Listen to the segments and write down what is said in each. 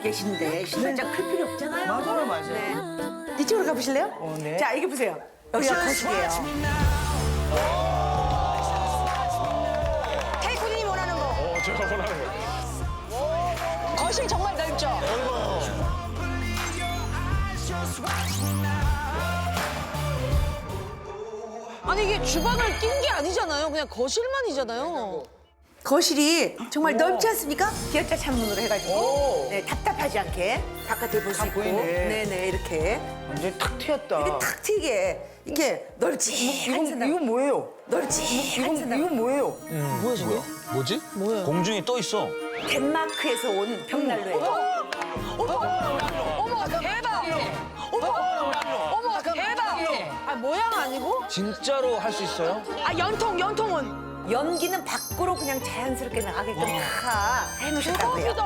계신데 신발장 클 필요 없잖아요. 맞아요. 네. 이쪽으로 가보실래요? 네. 자, 여기 보세요. 여기가 거실이에요. 테이프님이 원하는 거. 제가 원하는 거. 거실 정말 넓죠? 아니 이게 주방을 낀 게 아니잖아요. 그냥 거실만이잖아요. 거실이 정말 넓지 않습니까? 기역자 창문으로 해가지고 네, 답답하지 않게 바깥을 볼 수 있고 보이네. 네네 이렇게 완전히 탁 튀었다. 이게 탁 튀게 이게 널찍한 산단 이건 뭐예요? 널찍한 산단 이건 뭐예요? 뭐야 저게? 뭐지? 뭐예요? 공중에 떠 있어. 덴마크에서 온 벽난로예요. 어머 대박! 어머 대박! 아 모양 아니고? 진짜로 할 수 있어요? 아 연통은 연기는 밖으로 그냥 자연스럽게 나가게끔 다 해놓으셨다고요. 대박이다.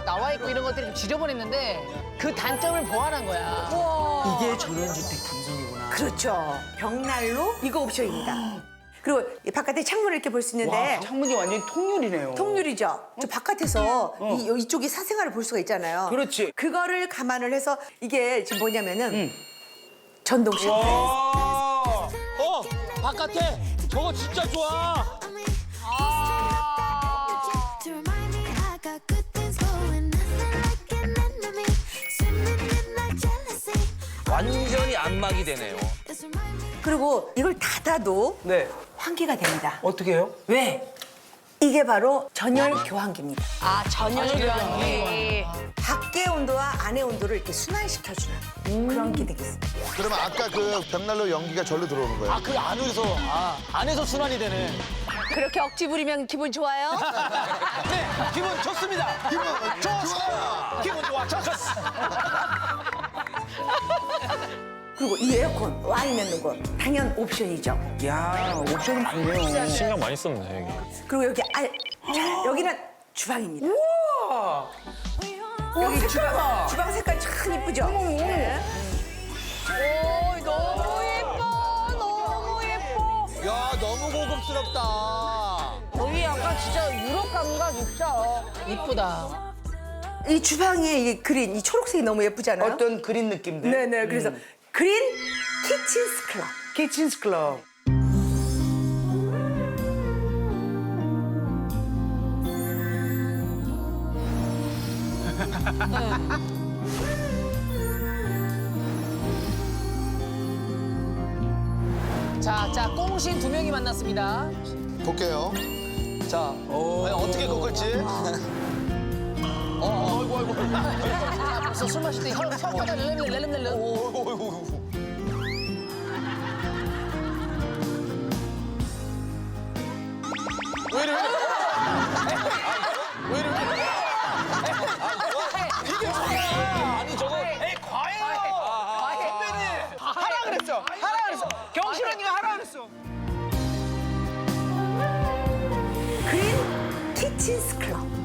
나와 있고 이런 것들이 좀 지저분했는데 그 단점을 보완한 거야. 와. 이게 전원주택 감성이구나. 그렇죠. 벽난로 이거 옵션입니다. 그리고 이 바깥에 창문을 이렇게 볼 수 있는데 창문이 완전히 통유리네요. 통유리죠. 저 바깥에서 이쪽이 사생활을 볼 수가 있잖아요. 그렇지. 그거를 감안을 해서 이게 지금 뭐냐면은 전동 샤워. 바깥에 저거 진짜 좋아. To remind me I got good things going, nothing like an enemy. Swimming in my jealousy. 완전히 안막이 되네요. It's remind me. 그리고 이걸 닫아도 네. 환기가 됩니다. 어떻게 해요? 왜? 이게 바로 전열 교환기입니다. 아 전열 교환기. 밖의 온도와 안의 온도를 이렇게 순환시켜주는 그런 기능이 있습니다. 그러면 아까 그 벽난로 연기가 절로 들어오는 거예요? 그 안에서 순환이 되네. 그렇게 억지 부리면 기분 좋아요? 네, 기분 좋습니다. 기분 좋아. 기분 좋았어. 그리고 이 에어컨 와 있는 거 당연 옵션이죠. 야, 옵션이 많네요. 신경 많이 썼네 여기. 그리고 여기 자, 여기는 주방입니다. 여기 주방 색깔 참 이쁘죠? 네. 오 너무 예뻐 너무 예뻐. 야, 너무 고급스럽다. 여기 약간 진짜 유럽 감각 있죠. 이쁘다. 이 주방의 이 그린, 이 초록색이 너무 예쁘잖아요. 어떤 그린 느낌들? 네네. 그래서 그린 키친스 클럽. 키친스 클럽. 자, 꽁신 두 명이 만났습니다. 볼게요. 자, 어떻게 꺾을지. 벌써 술 마실 때 혀가 렐름렐름. 아니 저거 하라 그랬어. 경실 언니가 하라 그랬어. 그린 키친스 클럽.